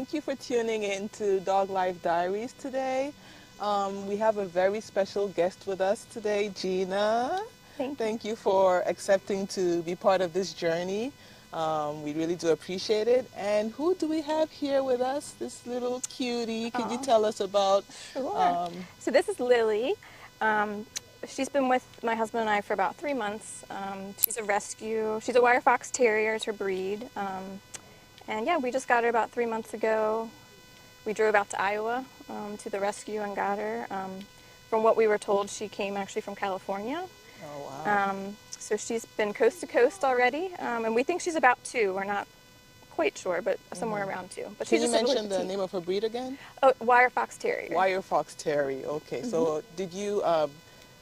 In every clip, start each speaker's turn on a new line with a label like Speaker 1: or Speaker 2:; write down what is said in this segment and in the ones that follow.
Speaker 1: thank you for tuning in to Dog Life Diaries today. We have a very special guest with us today, Gina.
Speaker 2: Thank you.
Speaker 1: Thank you for accepting to be part of this journey. We really do appreciate it. And who do we have here with us? This little cutie. Could you
Speaker 2: Oh,
Speaker 1: tell us about?
Speaker 2: sure.
Speaker 1: Um,
Speaker 2: So this is Lilly. Um, she's been with my husband and I for about 3 months. She's a rescue. She's a wire fox terrier. It's her breed. And yeah, we just got her about 3 months ago. We drove out to Iowa to the rescue and got her. From what we were told, she came actually from California.
Speaker 1: oh wow.
Speaker 2: So she's been coast to coast already, and we think she's about 2. We're not quite sure, but somewhere around 2. But
Speaker 1: Can
Speaker 2: she's
Speaker 1: you
Speaker 2: just a really
Speaker 1: mention the
Speaker 2: petite.
Speaker 1: name of her breed again?
Speaker 2: Oh, wire fox terrier.
Speaker 1: Wire Fox Terrier. Okay, so did you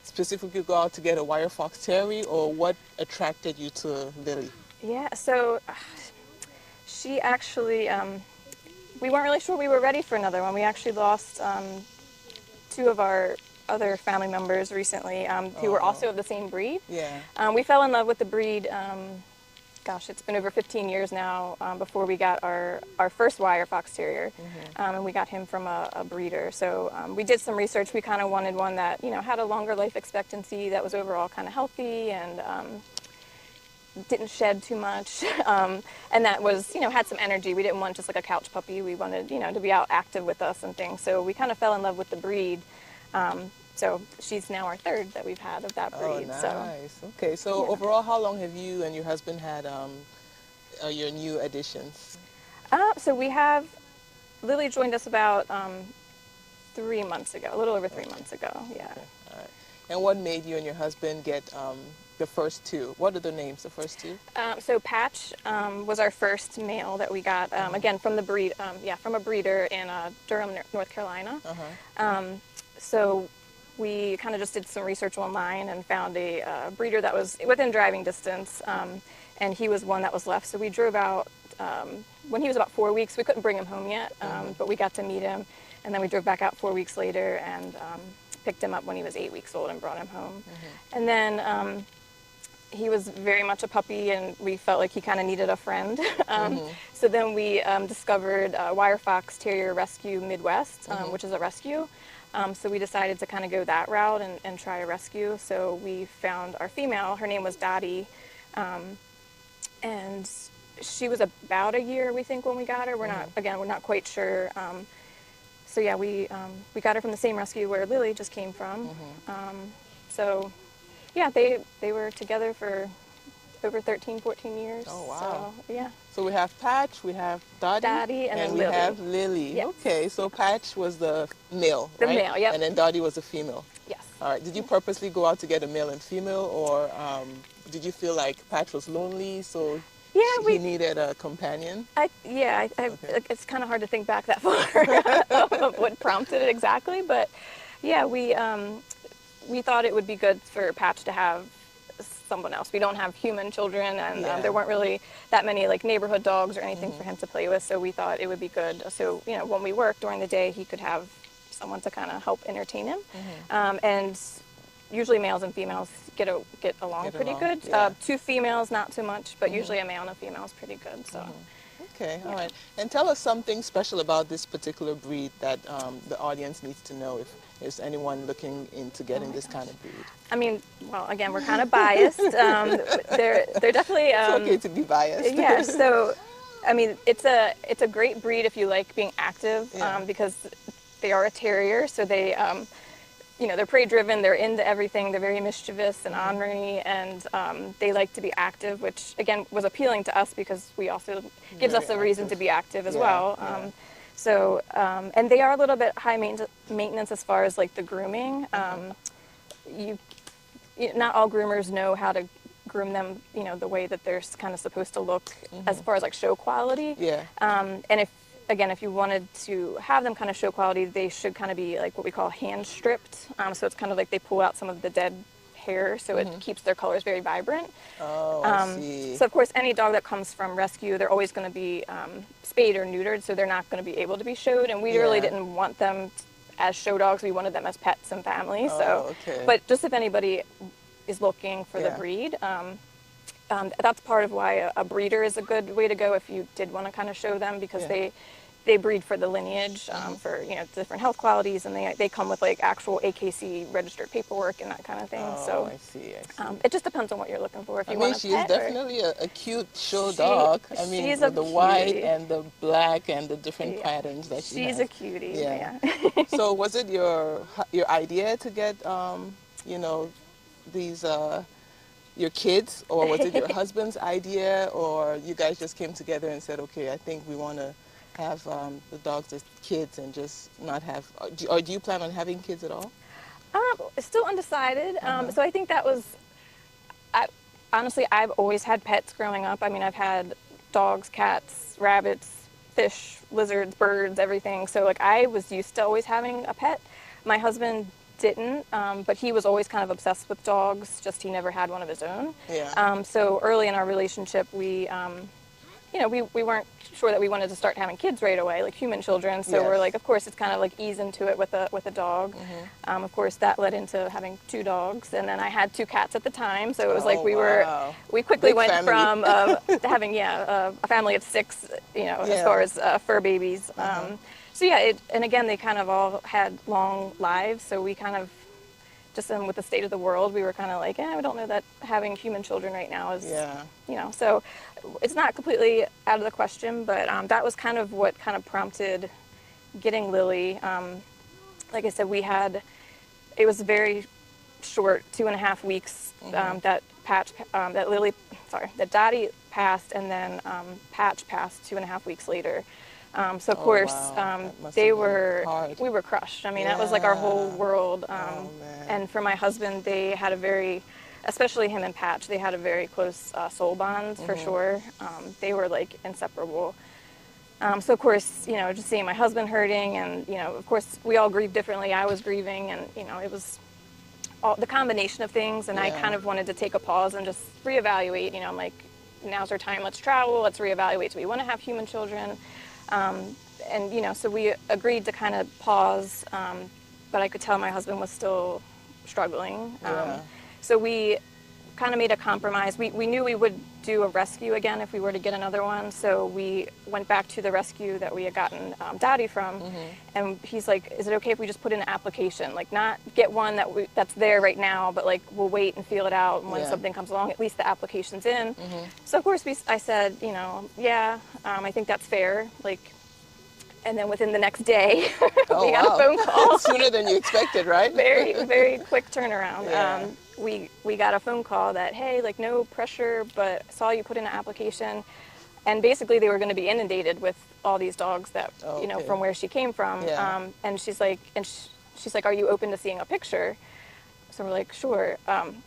Speaker 1: specifically go out to get a Wire Fox Terrier, or what attracted you to Lilly?
Speaker 2: Yeah, so she actually, we weren't really sure we were ready for another one. We actually lost 2 of our other family members recently who were also of the same breed.
Speaker 1: Yeah.
Speaker 2: We fell in love with the breed, gosh, it's been over 15 years now before we got our first wire fox terrier. And we got him from a breeder. So we did some research. We kind of wanted one that, you know, had a longer life expectancy, that was overall kind of healthy and didn't shed too much, and that was, you know, had some energy. We didn't want just like a couch puppy. We wanted, you know, to be out active with us and things. So we kind of fell in love with the breed. So she's now our 3rd that we've had of that breed.
Speaker 1: Oh,
Speaker 2: So
Speaker 1: nice. Okay, so
Speaker 2: yeah.
Speaker 1: overall, how long have you and your husband had your new additions?
Speaker 2: So we have, Lily joined us about 3 months ago, a little over 3 months ago. Yeah.
Speaker 1: Okay, all right. And what made you and your husband get the first 2? What are the names, the first 2?
Speaker 2: So Patch was our first male that we got, again from the breed, from a breeder in Durham, North Carolina. So we kind of just did some research online and found a breeder that was within driving distance, and he was one that was left. So we drove out when he was about 4 weeks. We couldn't bring him home yet, but we got to meet him, and then we drove back out 4 weeks later and picked him up when he was 8 weeks old and brought him home. And then he was very much a puppy, and we felt like he kind of needed a friend. So then we discovered Wire Fox Terrier Rescue Midwest, which is a rescue. So we decided to kind of go that route and try a rescue. So we found our female. Her name was Dottie, and she was about a year, we think, when we got her. We're not quite sure. So yeah, we got her from the same rescue where Lily just came from. So yeah, they were together for over 13, 14 years.
Speaker 1: Oh, wow.
Speaker 2: So yeah.
Speaker 1: So we have Patch, we have Dottie,
Speaker 2: and then
Speaker 1: we
Speaker 2: Lily.
Speaker 1: have Lily.
Speaker 2: Yes.
Speaker 1: Okay, so Patch was the male,
Speaker 2: The
Speaker 1: right?
Speaker 2: male, yep.
Speaker 1: And then Dottie was the female.
Speaker 2: Yes.
Speaker 1: All right. Did you purposely go out to get a male and female, or did you feel like Patch was lonely, so he needed a companion?
Speaker 2: It's kind of hard to think back that far of what prompted it exactly, but yeah, we thought it would be good for Patch to have someone else. We don't have human children, and there weren't really that many like neighborhood dogs or anything for him to play with, so we thought it would be good. So, you know, when we work during the day, he could have someone to kind of help entertain him. And usually males and females get along pretty good.
Speaker 1: Yeah.
Speaker 2: 2 females, not too much, but usually a male and a female is pretty good. So.
Speaker 1: Okay, all right. And tell us something special about this particular breed that the audience needs to know if there's anyone looking into getting this kind of breed.
Speaker 2: I mean, well, again, we're kind of biased. They're definitely.
Speaker 1: It's okay to be biased.
Speaker 2: Yeah. So, I mean, it's a great breed if you like being active, because they are a terrier. So they, you know, they're prey driven. They're into everything. They're very mischievous and ornery, and they like to be active, which again was appealing to us because we also gives us a reason to be active as well. So, and they are a little bit high maintenance as far as like the grooming. Not all groomers know how to groom them, you know, the way that they're kind of supposed to look as far as like show quality.
Speaker 1: Yeah.
Speaker 2: And if you wanted to have them kind of show quality, they should kind of be like what we call hand stripped. So it's kind of like they pull out some of the dead hair, so it keeps their colors very vibrant.
Speaker 1: Oh, I see.
Speaker 2: So of course, any dog that comes from rescue, they're always going to be spayed or neutered, so they're not going to be able to be showed. And we really didn't want them as show dogs. We wanted them as pets and families. But just if anybody is looking for the breed, that's part of why a breeder is a good way to go if you did want to kind of show them, because they breed for the lineage, for, you know, different health qualities, and they come with like actual AKC registered paperwork and that kind of thing.
Speaker 1: Oh,
Speaker 2: So
Speaker 1: I see, I see.
Speaker 2: it just depends on what you're looking for. If
Speaker 1: I
Speaker 2: you
Speaker 1: mean,
Speaker 2: want a
Speaker 1: she is
Speaker 2: pet or
Speaker 1: definitely a cute show
Speaker 2: she
Speaker 1: dog. I mean,
Speaker 2: she's a
Speaker 1: with the white
Speaker 2: cutie.
Speaker 1: and the black and the different
Speaker 2: Yeah,
Speaker 1: patterns that she
Speaker 2: she's a
Speaker 1: has.
Speaker 2: cutie.
Speaker 1: Yeah.
Speaker 2: Yeah.
Speaker 1: So was it your idea to get you know, these your kids, or was it your husband's idea, or you guys just came together and said, okay, I think we want to have the dogs as kids and just not have, or do you plan on having kids at all?
Speaker 2: Still undecided.
Speaker 1: Uh-huh.
Speaker 2: So I think that was, I, honestly, I've always had pets growing up. I mean, I've had dogs, cats, rabbits, fish, lizards, birds, everything. So like I was used to always having a pet. My husband didn't, but he was always kind of obsessed with dogs, just he never had one of his own.
Speaker 1: Yeah.
Speaker 2: So early in our relationship, you know, we weren't sure that we wanted to start having kids right away, like human children. So we're
Speaker 1: Yes.
Speaker 2: like, of course, it's kind of like ease into it with a dog. Of course, that led into having 2 dogs, and then I had 2 cats at the time. So it was like
Speaker 1: Oh, wow.
Speaker 2: we quickly
Speaker 1: Big
Speaker 2: went
Speaker 1: family.
Speaker 2: from having a family of 6, you know, as
Speaker 1: Yeah.
Speaker 2: far as fur babies. So yeah, and again, they kind of all had long lives. So we kind of just with the state of the world, we were kind of like, we don't know that having human children right now is,
Speaker 1: Yeah.
Speaker 2: you know, so it's not completely out of the question, but that was kind of what kind of prompted getting Lilly. Like I said, it was very short, 2.5 weeks that that Dottie passed, and then Patch passed 2.5 weeks later. So of
Speaker 1: Oh,
Speaker 2: course,
Speaker 1: wow. That must
Speaker 2: we
Speaker 1: have been hard.
Speaker 2: were crushed. I mean, that was like our whole
Speaker 1: Yeah.
Speaker 2: world.
Speaker 1: Oh, man.
Speaker 2: And for my husband, they had especially him and Patch, they had a very close soul bond for sure. They were like inseparable. So of course, you know, just seeing my husband hurting, and, you know, of course, we all grieve differently. I was grieving, and, you know, it was the combination of things, and I
Speaker 1: Yeah.
Speaker 2: kind of wanted to take a pause and just reevaluate. You know, I'm like, now's our time, let's travel, let's reevaluate. Do we want to have human children? And, you know, so we agreed to kind of pause, but I could tell my husband was still struggling.
Speaker 1: Yeah.
Speaker 2: So we kind of made a compromise. We knew we would do a rescue again if we were to get another one, so we went back to the rescue that we had gotten Dottie from, and he's like, is it okay if we just put in an application? Like, not get one that's there right now, but like we'll wait and feel it out, and when
Speaker 1: Yeah.
Speaker 2: something comes along, at least the application's in. So of course I said, you know, yeah, I think that's fair. Like, and then within the next day,
Speaker 1: Oh,
Speaker 2: we got a
Speaker 1: wow.
Speaker 2: phone call.
Speaker 1: Sooner than you expected, right?
Speaker 2: Very, very quick turnaround.
Speaker 1: Yeah.
Speaker 2: We got a phone call that, hey, like, no pressure, but saw you put in an application. And basically they were going to be inundated with all these dogs that, you know,
Speaker 1: Okay.
Speaker 2: from where she came from.
Speaker 1: Yeah.
Speaker 2: And she's like, are you open to seeing a picture? So we're like, sure.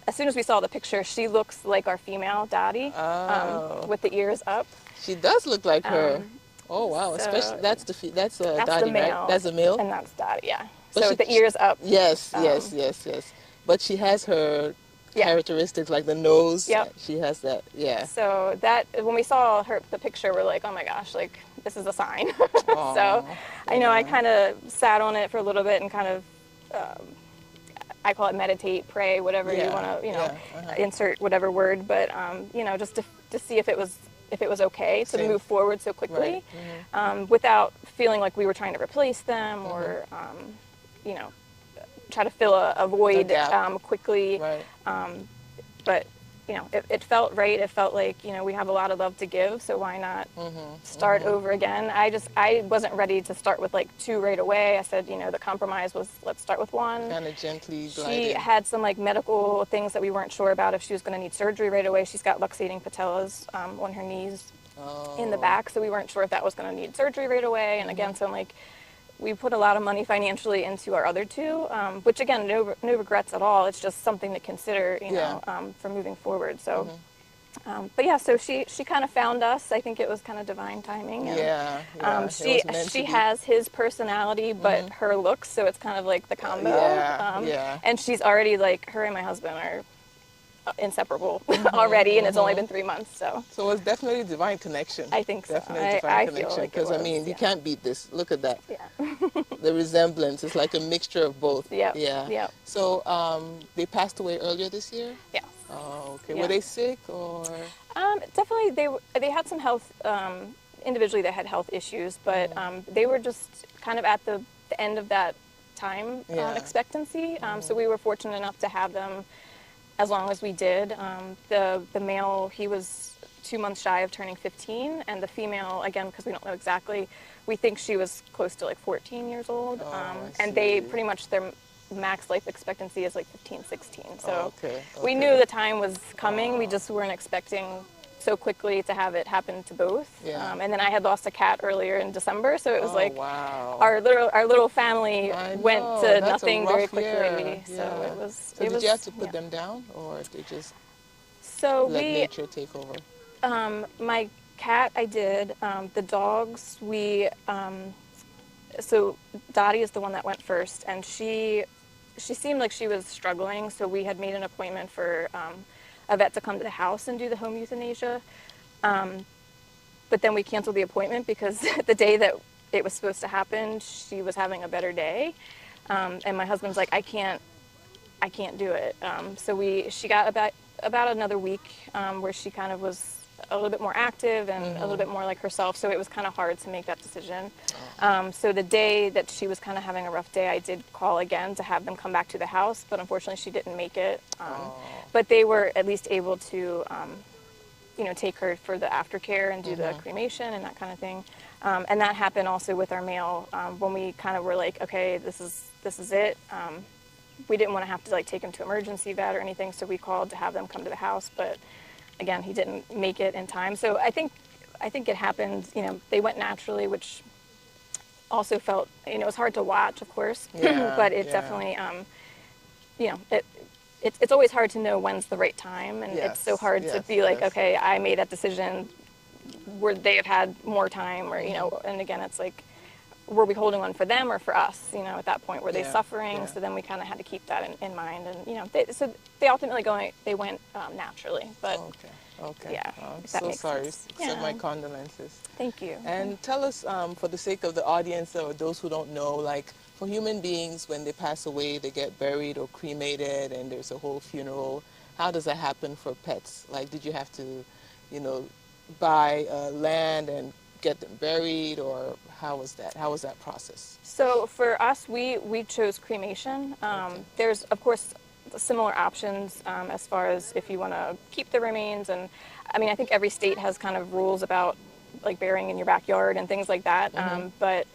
Speaker 2: As soon as we saw the picture, she looks like our female Dottie,
Speaker 1: Oh.
Speaker 2: with the ears up.
Speaker 1: She does look like her. Oh, wow.
Speaker 2: so
Speaker 1: Especially, that's
Speaker 2: That's
Speaker 1: Dottie,
Speaker 2: the male.
Speaker 1: right? That's a male?
Speaker 2: And that's Dottie, yeah.
Speaker 1: But
Speaker 2: So
Speaker 1: she-
Speaker 2: the ears up.
Speaker 1: Yes, yes, yes. But she has her
Speaker 2: Yeah.
Speaker 1: characteristics, like the nose.
Speaker 2: Yep.
Speaker 1: She has that, yeah.
Speaker 2: So that, when we saw the picture, we're like, oh my gosh, like, this is a sign.
Speaker 1: Aw,
Speaker 2: So I know I
Speaker 1: yeah.
Speaker 2: kind of sat on it for a little bit and kind of, I call it meditate, pray, whatever you
Speaker 1: Yeah,
Speaker 2: want to, you know,
Speaker 1: yeah, uh-huh.
Speaker 2: insert whatever word, but, you know, just to see if it was okay to
Speaker 1: Same.
Speaker 2: move forward so quickly,
Speaker 1: Right.
Speaker 2: without feeling like we were trying to replace them or, you know, try to fill a void
Speaker 1: gap.
Speaker 2: quickly.
Speaker 1: Right.
Speaker 2: But, you know, it felt right. It felt like, you know, we have a lot of love to give, so why not start over again? I wasn't ready to start with like 2 right away. I said, you know, the compromise was, let's start with 1.
Speaker 1: Kind of gently
Speaker 2: She
Speaker 1: gliding.
Speaker 2: had some like medical things that we weren't sure about if she was going to need surgery right away. She's got luxating patellas on her knees in the back, so we weren't sure if that was going to need surgery right away. And again, so I'm like, we put a lot of money financially into our other 2, which again, no regrets at all. It's just something to consider, you know, for moving forward. So, but yeah, so she kind of found us. I think it was kind of divine timing. And,
Speaker 1: Yeah, yeah. It was meant to
Speaker 2: she
Speaker 1: be.
Speaker 2: has his personality, but her looks, so it's kind of like the combo.
Speaker 1: Yeah, yeah.
Speaker 2: And she's already like, her and my husband are inseparable already, and it's only been 3 months, so.
Speaker 1: So it was definitely a divine connection.
Speaker 2: I think so.
Speaker 1: Definitely divine
Speaker 2: I feel
Speaker 1: connection.
Speaker 2: like it
Speaker 1: Because, I
Speaker 2: was,
Speaker 1: mean, you
Speaker 2: yeah.
Speaker 1: can't beat this. Look at that.
Speaker 2: Yeah.
Speaker 1: The resemblance. It's like a mixture of both.
Speaker 2: Yep,
Speaker 1: Yeah.
Speaker 2: yep.
Speaker 1: So they passed away earlier this year?
Speaker 2: Yeah.
Speaker 1: Oh, okay.
Speaker 2: Yeah.
Speaker 1: Were they sick or?
Speaker 2: Definitely, they had some health individually they had health issues, but they were just kind of at the end of that time expectancy. So we were fortunate enough to have them as long as we did. The male, he was 2 months shy of turning 15, and the female, again, because we don't know exactly, we think she was close to like 14 years old. And they pretty much, their max life expectancy is like 15, 16. So we knew the time was coming. We just weren't expecting so quickly to have it happen to both. And then I had lost a cat earlier in December, so it was our little family went to nothing very quickly. So it was.
Speaker 1: So did you have to put them down, or they just let nature take over?
Speaker 2: My cat, I did. The dogs, so Dottie is the one that went first, and she seemed like she was struggling, so we had made an appointment for a vet to come to the house and do the home euthanasia. But then we canceled the appointment because the day that it was supposed to happen, she was having a better day. And my husband's like, I can't do it. So she got about another week where she kind of was a little bit more active and a little bit more like herself. So it was kind of hard to make that decision. So the day that she was kind of having a rough day, I did call again to have them come back to the house, but unfortunately she didn't make it. But they were at least able to, take her for the aftercare and do the cremation and that kind of thing. And that happened also with our male when we kind of were like, okay, this is it. We didn't want to have to like take him to emergency vet or anything, so we called to have them come to the house. But again, he didn't make it in time. So I think it happened. They went naturally, which also felt, it was hard to watch, of course, but it definitely, it's always hard to know when's the right time, and it's so hard to be like, okay, I made that decision. Would they have had more time, or and again, it's like, were we holding on for them or for us? At that point, were they suffering? So then we kind of had to keep that in mind, and they ultimately went naturally, but.
Speaker 1: Okay.
Speaker 2: Yeah.
Speaker 1: I'm so sorry. Accept my condolences.
Speaker 2: Thank you.
Speaker 1: And tell us, for the sake of the audience or those who don't know, like for human beings, when they pass away, they get buried or cremated, and there's a whole funeral. How does that happen for pets? Like, did you have to, buy land and get them buried, or how was that? How was that process?
Speaker 2: So for us, we chose cremation. There's, of course, similar options as far as if you want to keep the remains, and I think every state has kind of rules about like burying in your backyard and things like that. But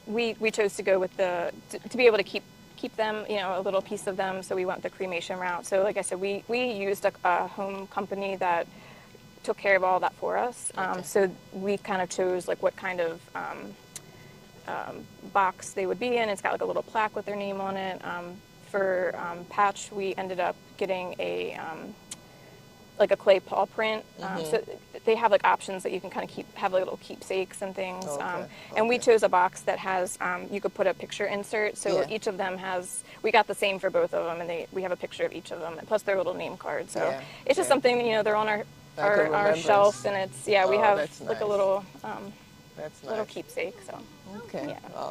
Speaker 2: we chose to go with to be able to keep them, a little piece of them. So we went the cremation route. So like I said, we used a home company that took care of all that for us. So we kind of chose like what kind of box they would be in. It's got like a little plaque with their name on it. For Patch, we ended up getting like a clay paw print. So they have like options that you can kind of have like little keepsakes and things. And we chose a box that has, you could put a picture insert. So each of them has, we got the same for both of them, and we have a picture of each of them, plus their little name card. So it's just something, they're on our shelf, and it's, we have like a little little keepsake. So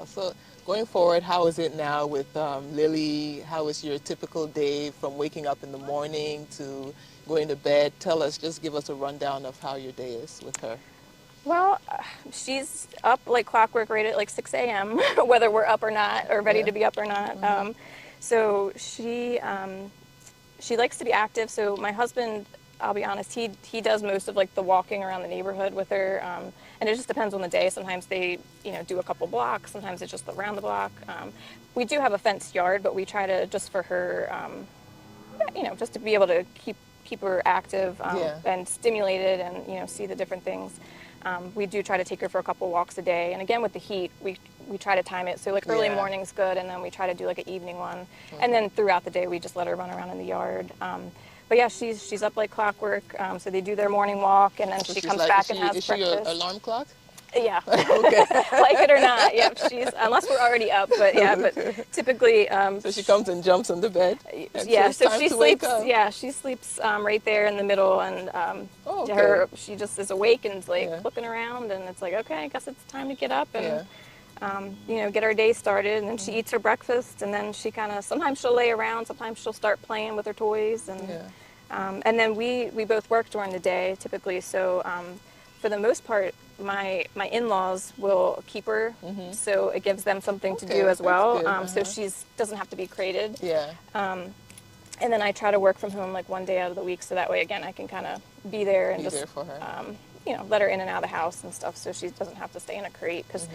Speaker 1: so going forward, how is it now with Lilly? How is your typical day from waking up in the morning to going to bed? Just give us a rundown of how your day is with her.
Speaker 2: Well, she's up like clockwork right at like 6 a.m., whether we're up or not, or ready to be up or not. So she likes to be active. So my husband, I'll be honest, he does most of like the walking around the neighborhood with her, and it just depends on the day. Sometimes they do a couple blocks, sometimes it's just around the block. We do have a fenced yard, but we try to, just for her, just to be able to keep her active and stimulated, and see the different things. We do try to take her for a couple walks a day, and again with the heat, we try to time it so like early morning's good, and then we try to do like an evening one, and then throughout the day we just let her run around in the yard. But yeah, she's up like clockwork. So they do their morning walk, and then she comes back and has breakfast. Is she your alarm clock? Yeah. Okay. Like it or not, she's, unless we're already up, but but typically.
Speaker 1: So she comes and jumps on the bed.
Speaker 2: So she sleeps. She sleeps right there in the middle, and she just is awake and is like looking around, and it's like, okay, I guess it's time to get up and. Get our day started, and then she eats her breakfast, and then she sometimes she'll lay around, sometimes she'll start playing with her toys, and then we both work during the day typically, so for the most part, my in-laws will keep her, so it gives them something to do as
Speaker 1: that's
Speaker 2: well.
Speaker 1: good.
Speaker 2: So she's doesn't have to be crated.
Speaker 1: Yeah.
Speaker 2: And then I try to work from home like one day out of the week, so that way again I can kind of be there and
Speaker 1: Be
Speaker 2: just
Speaker 1: there for her.
Speaker 2: let her in and out of the house and stuff, so she doesn't have to stay in a crate. Because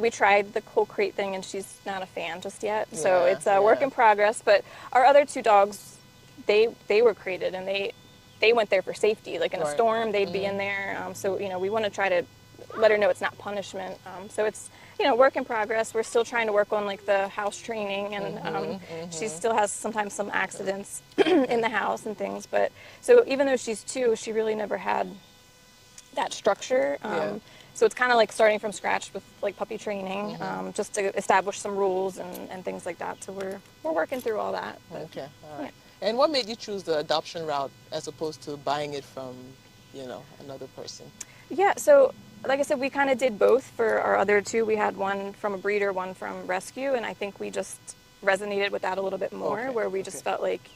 Speaker 2: we tried the whole crate thing, and she's not a fan just yet. So
Speaker 1: Yeah,
Speaker 2: it's a work
Speaker 1: yeah.
Speaker 2: in progress. But our other two dogs, they were crated, and they went there for safety. Like in a
Speaker 1: Right.
Speaker 2: storm, they'd be in there. So we want to try to let her know it's not punishment. So it's work in progress. We're still trying to work on like the house training, and she still has sometimes some accidents in the house and things. But so even though she's 2, she really never had that structure.
Speaker 1: Yeah.
Speaker 2: So it's kind of like starting from scratch with like puppy training, just to establish some rules and things like that. So we're working through all that. But,
Speaker 1: Okay. All right. And what made you choose the adoption route as opposed to buying it from, another person?
Speaker 2: Yeah, so like I said, we kind of did both for our other 2. We had one from a breeder, one from rescue, and I think we just resonated with that a little bit more,
Speaker 1: Okay,
Speaker 2: where we just felt like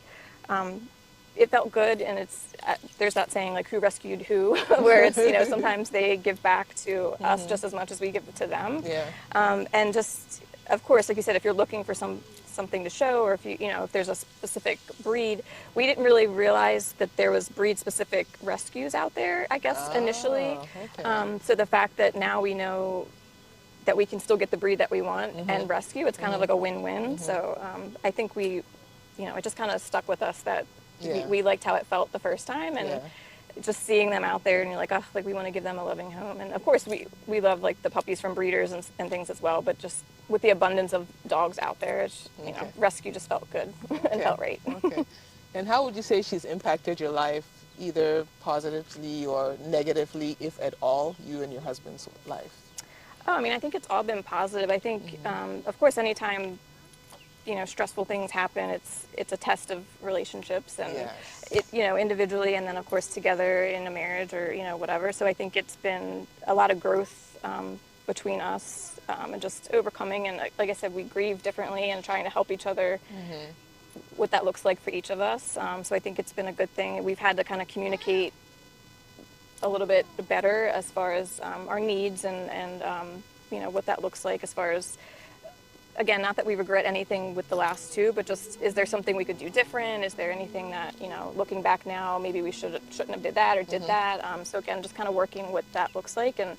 Speaker 2: it felt good. And it's there's that saying like who rescued who, where it's sometimes they give back to us just as much as we give to them.
Speaker 1: Yeah.
Speaker 2: And just of course, like you said, if you're looking for something to show, or if if there's a specific breed, we didn't really realize that there was breed specific rescues out there, I guess, initially.
Speaker 1: Okay.
Speaker 2: So the fact that now we know that we can still get the breed that we want and rescue, it's kind of like a win-win. So I think it just kind of stuck with us that
Speaker 1: Yeah.
Speaker 2: we liked how it felt the first time, and
Speaker 1: Yeah.
Speaker 2: just seeing them out there, and you're like, oh, like we want to give them a loving home. And of course we love like the puppies from breeders and things as well, but just with the abundance of dogs out there, it's,
Speaker 1: Okay.
Speaker 2: rescue just felt good and felt right.
Speaker 1: Okay. And how would you say she's impacted your life, either positively or negatively, if at all, you and your husband's life?
Speaker 2: Oh, I mean, I think it's all been positive. I think, of course, anytime stressful things happen, it's a test of relationships, and
Speaker 1: Yes.
Speaker 2: individually, and then of course together in a marriage, or whatever. So I think it's been a lot of growth between us, and just overcoming. And like I said, we grieve differently, and trying to help each other what that looks like for each of us. So I think it's been a good thing. We've had to kind of communicate a little bit better as far as our needs, and what that looks like as far as, again, not that we regret anything with the last 2, but just, is there something we could do different? Is there anything that, looking back now, maybe we shouldn't have did that or did that? So again, just kind of working what that looks like, and,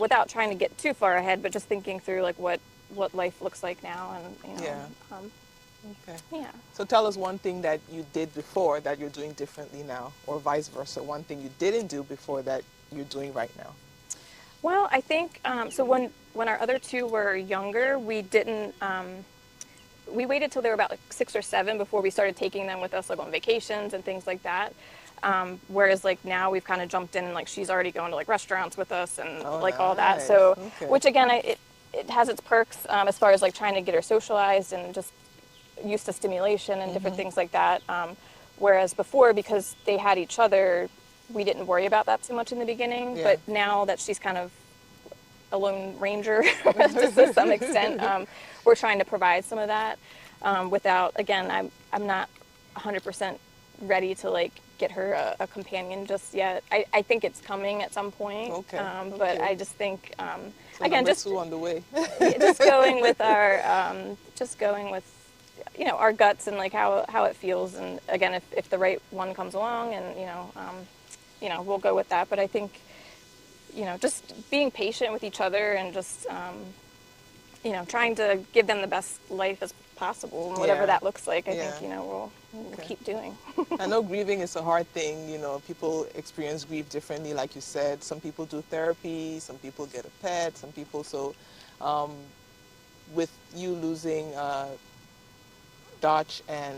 Speaker 2: without trying to get too far ahead, but just thinking through like what life looks like now, and,
Speaker 1: Yeah. Okay.
Speaker 2: yeah.
Speaker 1: So tell us one thing that you did before that you're doing differently now, or vice versa. One thing you didn't do before that you're doing right now.
Speaker 2: Well, I think, so when our other 2 were younger, we didn't, we waited till they were about like 6 or 7 before we started taking them with us, like on vacations and things like that. Whereas like now we've kind of jumped in, and like she's already going to like restaurants with us, and like all that.
Speaker 1: Nice.
Speaker 2: So,
Speaker 1: Okay.
Speaker 2: which again, it has its perks as far as like trying to get her socialized and just used to stimulation and different things like that. Whereas before, because they had each other, we didn't worry about that too much in the beginning.
Speaker 1: Yeah.
Speaker 2: But now that she's kind of a lone ranger, just to some extent, we're trying to provide some of that without, again, I'm not 100% ready to like get her a companion just yet. I think it's coming at some point.
Speaker 1: Okay.
Speaker 2: But
Speaker 1: Okay.
Speaker 2: I just think,
Speaker 1: So
Speaker 2: again,
Speaker 1: number
Speaker 2: just
Speaker 1: 2 on the way.
Speaker 2: just going with our guts, and like how it feels. And again, if the right one comes along, and we'll go with that. But I think just being patient with each other, and just trying to give them the best life as possible, and whatever
Speaker 1: Yeah.
Speaker 2: that looks like, I
Speaker 1: Yeah.
Speaker 2: think we'll
Speaker 1: Okay.
Speaker 2: keep doing.
Speaker 1: I know grieving is a hard thing. People experience grief differently, like you said. Some people do therapy, some people get a pet, some people. So with you losing Dotch and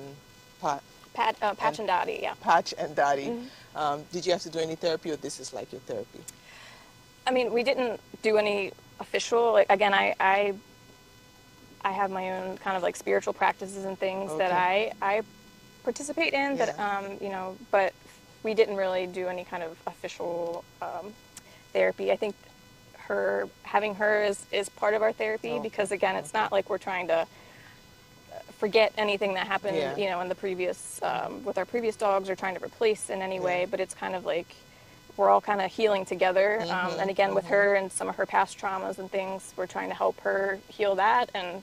Speaker 2: Patch and Dottie, yeah.
Speaker 1: Patch and Daddy, did you have to do any therapy, or this is like your therapy?
Speaker 2: I mean, we didn't do any official. Like, again, I have my own kind of like spiritual practices and things that I participate in.
Speaker 1: Yeah.
Speaker 2: That but we didn't really do any kind of official therapy. I think having her is part of our therapy, because again, it's not like we're trying to forget anything that happened,
Speaker 1: Yeah.
Speaker 2: in the previous with our previous dogs, or trying to replace in any way. But it's kind of like we're all kind of healing together. And again, with her and some of her past traumas and things, we're trying to help her heal that, and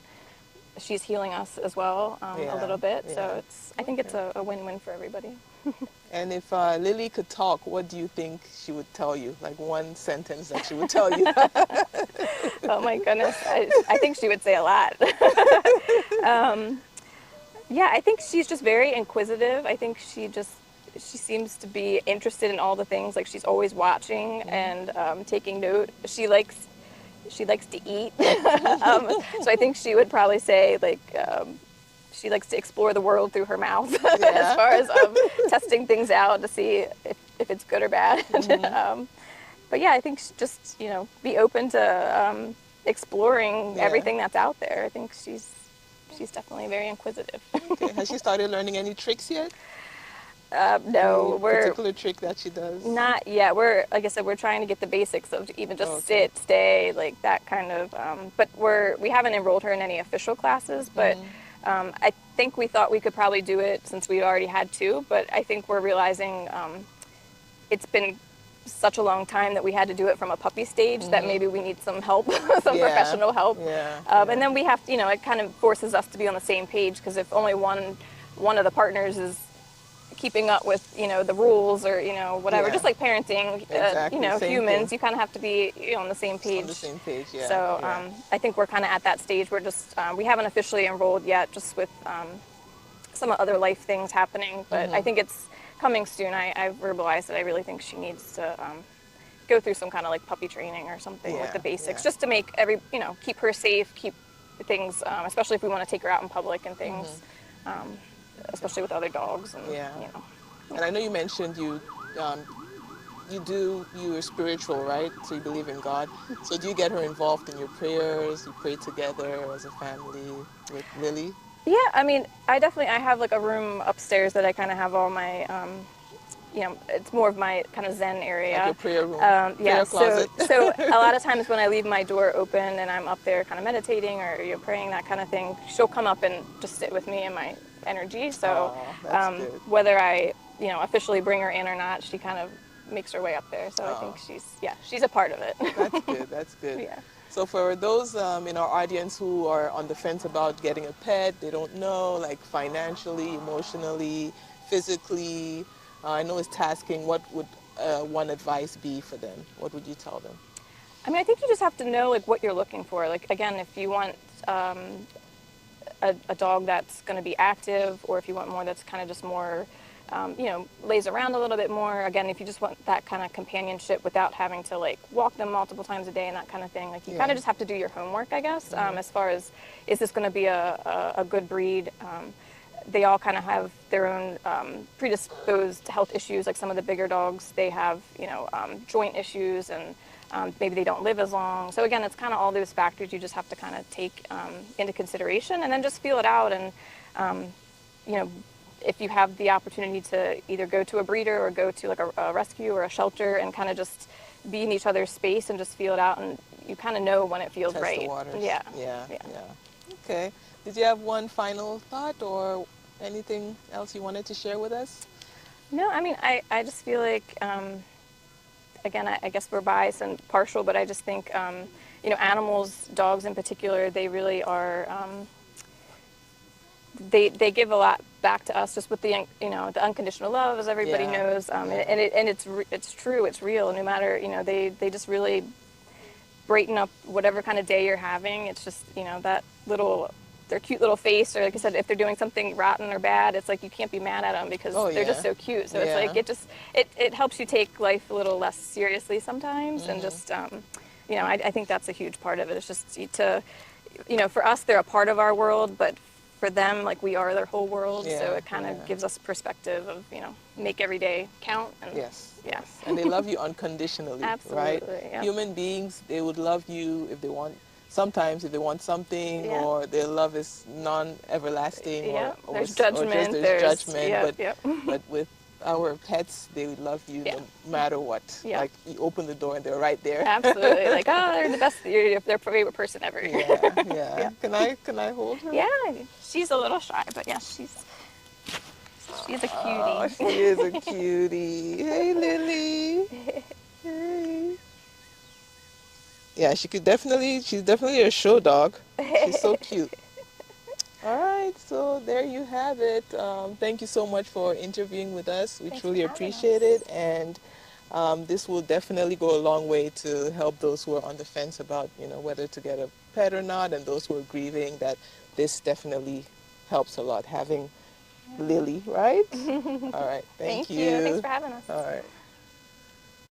Speaker 2: she's healing us as well a little bit. So I think it's a win-win for everybody.
Speaker 1: And if Lilly could talk, what do you think she would tell you? Like one sentence that she would tell you.
Speaker 2: Oh my goodness, I think she would say a lot. Yeah, I think she's just very inquisitive. I think she seems to be interested in all the things. Like she's always watching and taking note. She likes to eat. So I think she would probably say like she likes to explore the world through her mouth as far as testing things out to see if it's good or bad. But yeah, I think just be open to exploring everything that's out there. I think she's definitely very inquisitive.
Speaker 1: Okay. Has she started learning any tricks yet?
Speaker 2: No,
Speaker 1: Any particular trick that she does?
Speaker 2: Not yet. Like I said, we're trying to get the basics of even just sit, stay, like that kind of. But we haven't enrolled her in any official classes. But I think we thought we could probably do it since we already had two. But I think we're realizing it's been such a long time that we had to do it from a puppy stage that maybe we need some help, some professional help. And then we have to, it kind of forces us to be on the same page, because if only one of the partners is keeping up with the rules or whatever, just like parenting, humans, you kind of have to be on the same page.
Speaker 1: On the same page, yeah.
Speaker 2: So I think we're kind of at that stage. We're just we haven't officially enrolled yet, just with some other life things happening, but I think it's coming soon. I verbalized that I really think she needs to go through some kind of like puppy training or something, like the basics, just to make keep her safe, keep things, especially if we want to take her out in public and things, especially with other dogs. And,
Speaker 1: And I know you mentioned you're spiritual, right? So you believe in God. So do you get her involved in your prayers? You pray together as a family with Lilly?
Speaker 2: Yeah, I mean, I have like a room upstairs that I kind of have all my, it's more of my kind of Zen area.
Speaker 1: Like your prayer room,
Speaker 2: prayer
Speaker 1: closet.
Speaker 2: So a lot of times when I leave my door open and I'm up there kind of meditating or praying, that kind of thing, she'll come up and just sit with me in my energy. So whether I, officially bring her in or not, she kind of makes her way up there. So I think she's a part of it.
Speaker 1: That's good. That's good.
Speaker 2: Yeah.
Speaker 1: So for those in our audience who are on the fence about getting a pet, they don't know, like financially, emotionally, physically, I know it's tasking, what would one advice be for them? What would you tell them?
Speaker 2: I mean, I think you just have to know like what you're looking for. Like, again, if you want a dog that's going to be active, or if you want more that's kind of just more lays around a little bit more. Again, if you just want that kind of companionship without having to like walk them multiple times a day and that kind of thing, like you kind of just have to do your homework, I guess, as far as, is this going to be a good breed? They all kind of have their own predisposed health issues. Like some of the bigger dogs, they have, joint issues, and maybe they don't live as long. So again, it's kind of all those factors you just have to kind of take into consideration, and then just feel it out. And, if you have the opportunity to either go to a breeder or go to like a rescue or a shelter and kind of just be in each other's space and just feel it out, and you kind of know when it feels
Speaker 1: Test
Speaker 2: right.
Speaker 1: The waters.
Speaker 2: Yeah.
Speaker 1: Okay. Did you have one final thought or anything else you wanted to share with us?
Speaker 2: No, I mean, I just feel like, again, I guess we're biased and partial, but I just think, animals, dogs in particular, they really are, they give a lot back to us, just with the the unconditional love, as everybody knows, and it's true, it's real. No matter they just really brighten up whatever kind of day you're having. It's just that their cute little face, or like I said, if they're doing something rotten or bad, it's like you can't be mad at them because they're just so cute. So it's like it helps you take life a little less seriously sometimes, and just I think that's a huge part of it. It's just to for us, they're a part of our world, but for them, like, we are their whole world, so it kind of gives us perspective of, make every day count. And,
Speaker 1: yes.
Speaker 2: Yes.
Speaker 1: And they love you unconditionally,
Speaker 2: Absolutely,
Speaker 1: right?
Speaker 2: Yeah.
Speaker 1: Human beings, they would love you if they want, sometimes if they want something, or their love is non-everlasting, or
Speaker 2: there's judgment.
Speaker 1: Or just there's judgment,
Speaker 2: but
Speaker 1: with our pets, they would love you no matter what.
Speaker 2: Yeah.
Speaker 1: Like, you open the door and they're right there.
Speaker 2: Absolutely. Like, they're the best, they're their favorite person ever.
Speaker 1: Yeah. Can I hold her?
Speaker 2: Yeah, she's a little shy, but yeah, she's She's a
Speaker 1: Oh,
Speaker 2: cutie.
Speaker 1: she is a cutie. Hey, Lily. Hey. Yeah, she's definitely a show dog. She's so cute. All right, so there you have it. Thank you so much for interviewing with us. We
Speaker 2: Thanks for
Speaker 1: truly
Speaker 2: having
Speaker 1: appreciate
Speaker 2: us.
Speaker 1: it, and this will definitely go a long way to help those who are on the fence about, whether to get a pet or not, and those who are grieving. That this definitely helps a lot having Lily, right? All right, thank
Speaker 2: Thank you. Thanks
Speaker 1: you.
Speaker 2: for having us.
Speaker 1: All right.